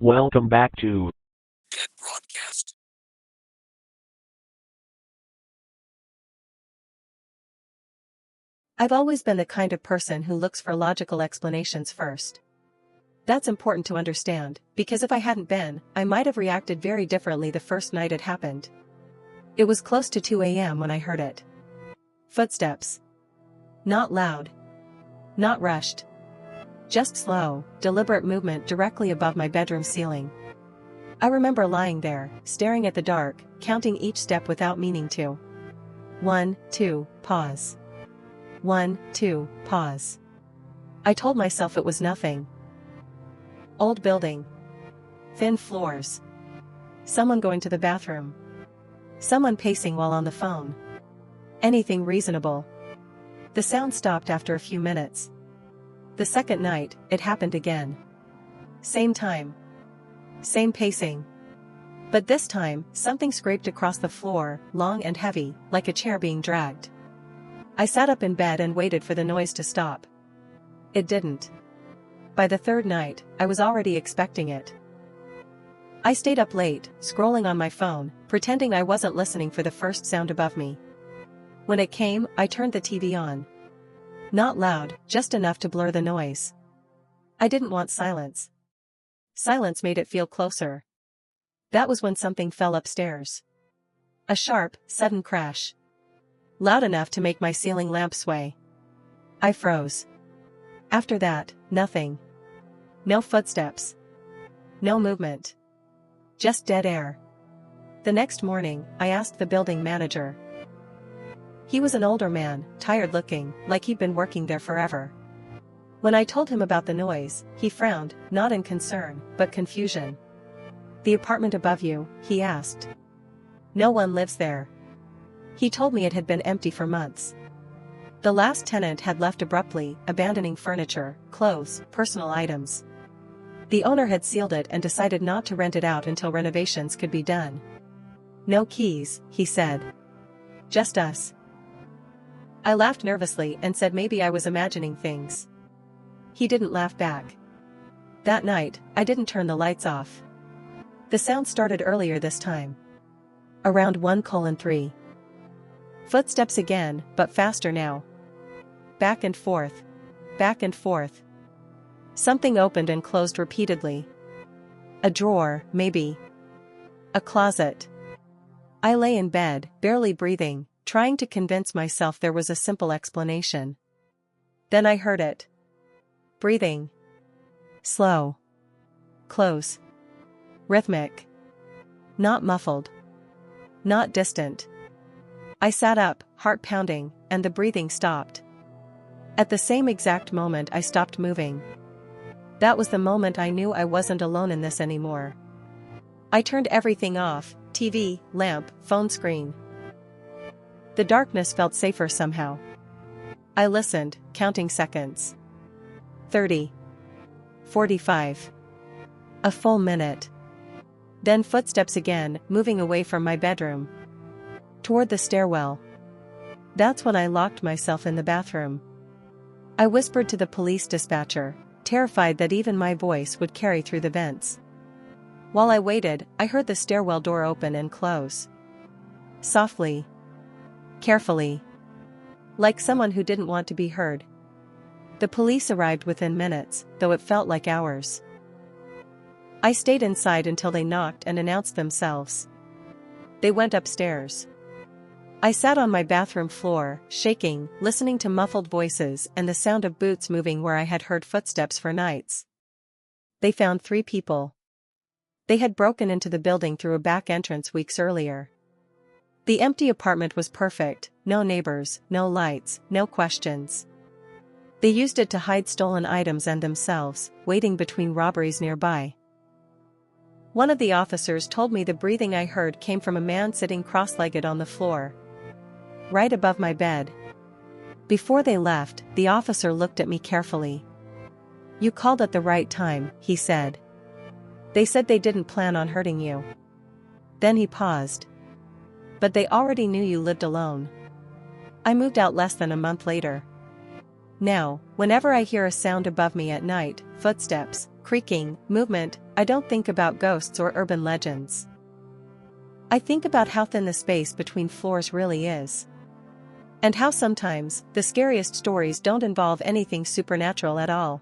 Welcome back to Broadcast. I've always been the kind of person who looks for logical explanations first. That's important to understand, because if I hadn't been, I might have reacted very differently the first night it happened. It was close to 2 a.m. when I heard it. Footsteps. Not loud. Not rushed. Just slow, deliberate movement directly above my bedroom ceiling. I remember lying there, staring at the dark, counting each step without meaning to. 1, 2, pause. 1, 2, pause. I told myself it was nothing. Old building. Thin floors. Someone going to the bathroom. Someone pacing while on the phone. Anything reasonable. The sound stopped after a few minutes. The second night, it happened again. Same time. Same pacing. But this time, something scraped across the floor, long and heavy, like a chair being dragged. I sat up in bed and waited for the noise to stop. It didn't. By the third night, I was already expecting it. I stayed up late, scrolling on my phone, pretending I wasn't listening for the first sound above me. When it came, I turned the TV on. Not loud, just enough to blur the noise. I didn't want silence. Silence made it feel closer. That was when something fell upstairs. A sharp, sudden crash. Loud enough to make my ceiling lamp sway. I froze. After that, nothing. No footsteps. No movement. Just dead air. The next morning, I asked the building manager. He was an older man, tired-looking, like he'd been working there forever. When I told him about the noise, he frowned, not in concern, but confusion. "The apartment above you?" he asked. "No one lives there." He told me it had been empty for months. The last tenant had left abruptly, abandoning furniture, clothes, personal items. The owner had sealed it and decided not to rent it out until renovations could be done. "No keys," he said. "Just us." I laughed nervously and said maybe I was imagining things. He didn't laugh back. That night, I didn't turn the lights off. The sound started earlier this time. Around 1:3. Footsteps again, but faster now. Back and forth. Back and forth. Something opened and closed repeatedly. A drawer, maybe. A closet. I lay in bed, barely breathing, trying to convince myself there was a simple explanation. Then I heard it. Breathing. Slow. Close. Rhythmic. Not muffled. Not distant. I sat up, heart pounding, and the breathing stopped. At the same exact moment I stopped moving. That was the moment I knew I wasn't alone in this anymore. I turned everything off, TV, lamp, phone screen. The darkness felt safer somehow. I listened, counting seconds. 30. 45. A full minute. Then footsteps again, moving away from my bedroom. Toward the stairwell. That's when I locked myself in the bathroom. I whispered to the police dispatcher, terrified that even my voice would carry through the vents. While I waited, I heard the stairwell door open and close. Softly. Carefully. Like someone who didn't want to be heard. The police arrived within minutes, though it felt like hours. I stayed inside until they knocked and announced themselves. They went upstairs. I sat on my bathroom floor, shaking, listening to muffled voices and the sound of boots moving where I had heard footsteps for nights. They found 3 people. They had broken into the building through a back entrance weeks earlier. The empty apartment was perfect, no neighbors, no lights, no questions. They used it to hide stolen items and themselves, waiting between robberies nearby. One of the officers told me the breathing I heard came from a man sitting cross-legged on the floor, right above my bed. Before they left, the officer looked at me carefully. "You called at the right time," he said. "They said they didn't plan on hurting you." Then he paused. "But they already knew you lived alone." I moved out less than a month later. Now, whenever I hear a sound above me at night, footsteps, creaking, movement, I don't think about ghosts or urban legends. I think about how thin the space between floors really is. And how sometimes, the scariest stories don't involve anything supernatural at all.